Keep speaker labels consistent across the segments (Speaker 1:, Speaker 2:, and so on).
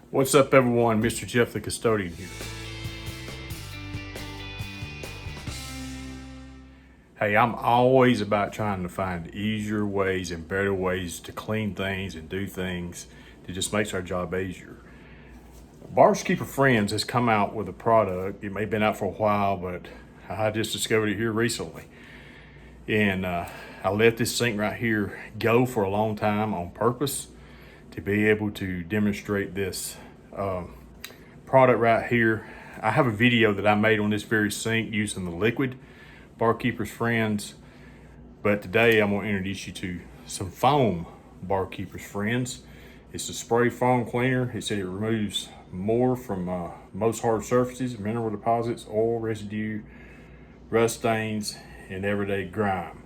Speaker 1: What's up, everyone? Mr. Jeff the Custodian here. Hey, I'm always about trying to find easier ways and better ways to clean things and do things that just makes our job easier. Housekeeper Friends has come out with a product. It may have been out for a while, but I just discovered it here recently. And I let this sink right here go for a long time on purpose to be able to demonstrate this product right here. I have a video that I made on this very sink using the liquid Barkeeper's Friends, but today I'm going to introduce you to some foam Barkeeper's Friends. It's a spray foam cleaner. It said it removes more from most hard surfaces, mineral deposits, oil residue, rust stains, and everyday grime.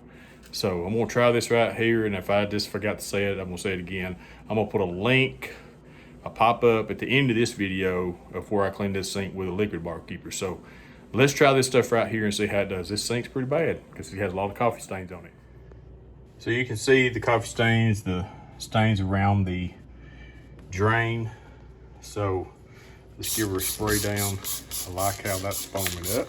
Speaker 1: So I'm going to try this right here, and if I just forgot to say it, I'm going to say it again. I'm going to put a link, a pop-up at the end of this video of where I clean this sink with a liquid Barkeeper. So let's try this stuff right here and see how it does. This sink's pretty bad because it has a lot of coffee stains on it. So you can see the coffee stains, the stains around the drain. So let's give her a spray down. I like how that's foaming up.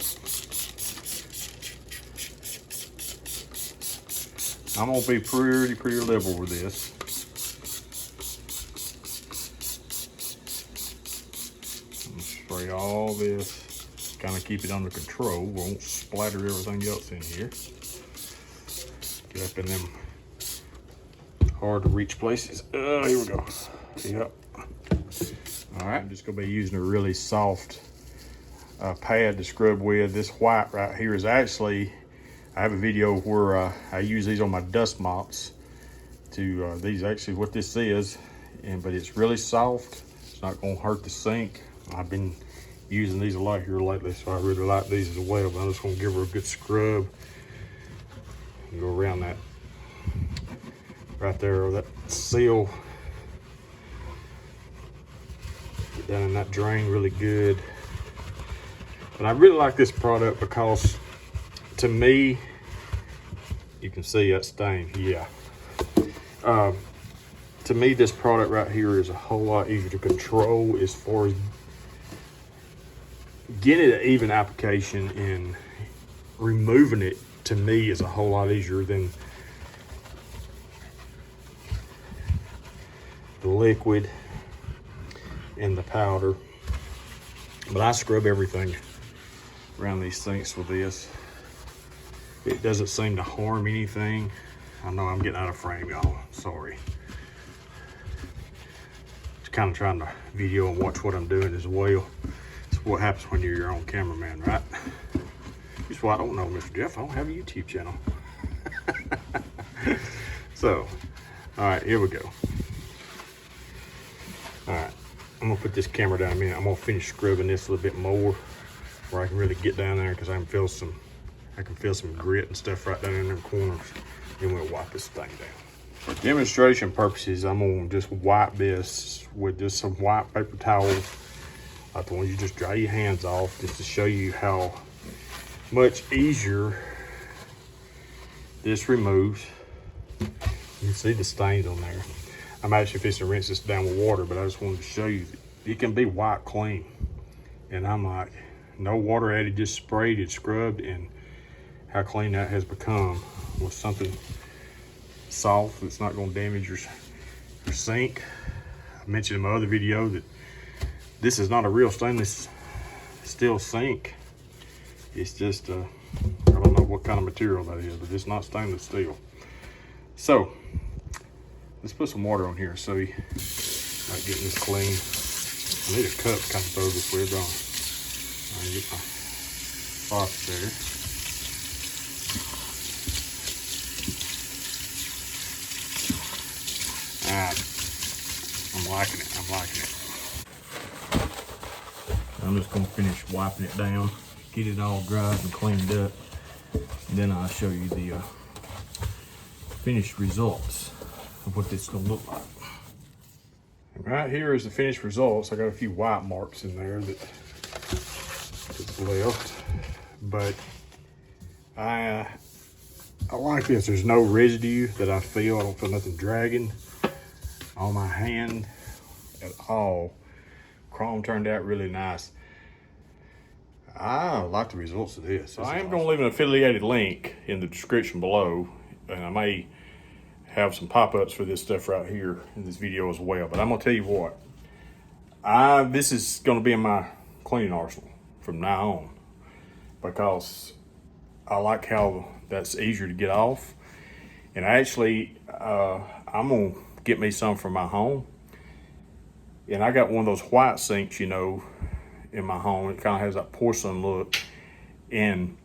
Speaker 1: I'm gonna be pretty liberal with this. I'm gonna spray all this, kind of keep it under control. We won't splatter everything else in here. Get up in them hard to reach places. Here we go. Yep. All right, I'm just gonna be using a really soft pad to scrub with. This white right here is actually, I have a video where I use these on my dust mops to, these actually what this is, but it's really soft. It's not gonna hurt the sink. I've been using these a lot here lately, so I really like these as well, but I'm just gonna give her a good scrub. Go around that, right there, that seal. Get down in that drain really good. But I really like this product because, to me, you can see that stain, yeah. To me, this product right here is a whole lot easier to control as far as getting an even application, and removing it, to me, is a whole lot easier than the liquid and the powder. But I scrub everything around these sinks with this. It doesn't seem to harm anything. I know I'm getting out of frame, y'all. Sorry. Just kind of trying to video and watch what I'm doing as well. It's what happens when you're your own cameraman, right? That's why I don't know, Mr. Jeff. I don't have a YouTube channel. So, all right, here we go. All right, I'm gonna put this camera down a minute. I'm gonna finish scrubbing this a little bit more, where I can really get down there, because I can feel some grit and stuff right down in them corners. Then we'll wipe this thing down. For demonstration purposes, I'm gonna just wipe this with just some white paper towels. Like the ones you just dry your hands off, just to show you how much easier this removes. You can see the stains on there. I'm actually fixing to rinse this down with water, but I just wanted to show you it can be white clean. And I'm like, no water added, just sprayed and scrubbed, and how clean that has become with something soft that's not going to damage your sink. I mentioned in my other video that this is not a real stainless steel sink. It's just I don't know what kind of material that is, but it's not stainless steel. So let's put some water on here so you're not getting this clean. I need a cup to kind of throw this with on. I get my box there. I'm liking it. I'm just gonna finish wiping it down, get it all dried and cleaned up, and then I'll show you the finished results of what this is gonna look like. Right here is the finished results. I got a few white marks in there that's left, but I like this. There's no residue that I don't feel nothing dragging on my hand at all. Chrome turned out really nice. I like the results of this. I am
Speaker 2: awesome.
Speaker 1: going to leave an affiliated link in the description below, and I may have some pop-ups for this stuff right here in this video as well. But I'm going to tell you what, this is going to be in my cleaning arsenal from now on, because I like how that's easier to get off. And actually, I'm going to get me some for my home. And I got one of those white sinks, you know, in my home. It kind of has that porcelain look. And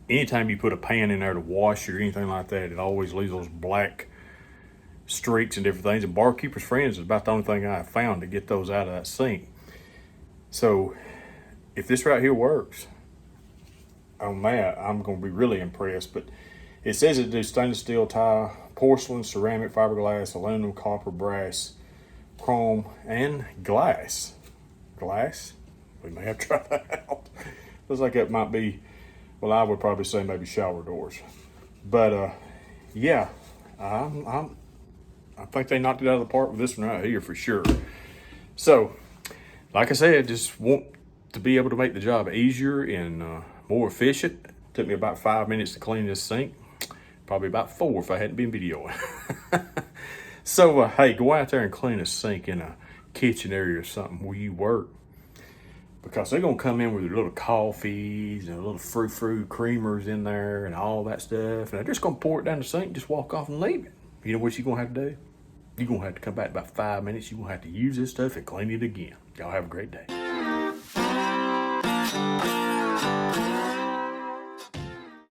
Speaker 1: anytime you put a pan in there to wash or anything like that, it always leaves those black streaks and different things. And Barkeeper's Friends is about the only thing I have found to get those out of that sink. So if this right here works on that, I'm going to be really impressed. But it says it does stainless steel, tile, porcelain, ceramic, fiberglass, aluminum, copper, brass, chrome, and glass. Glass? We may have to try that out. Looks like it might be, well, I would probably say maybe shower doors. But yeah, I think they knocked it out of the park with this one right here for sure. So, like I said, just want to be able to make the job easier and more efficient. Took me about 5 minutes to clean this sink. Probably about 4 if I hadn't been videoing. So, hey, go out there and clean a sink in a kitchen area or something where you work. Because they're going to come in with their little coffees and little frou-frou creamers in there and all that stuff. And they're just going to pour it down the sink, just walk off and leave it. You know what you're going to have to do? You're going to have to come back in about 5 minutes. You're going to have to use this stuff and clean it again. Y'all have a great day.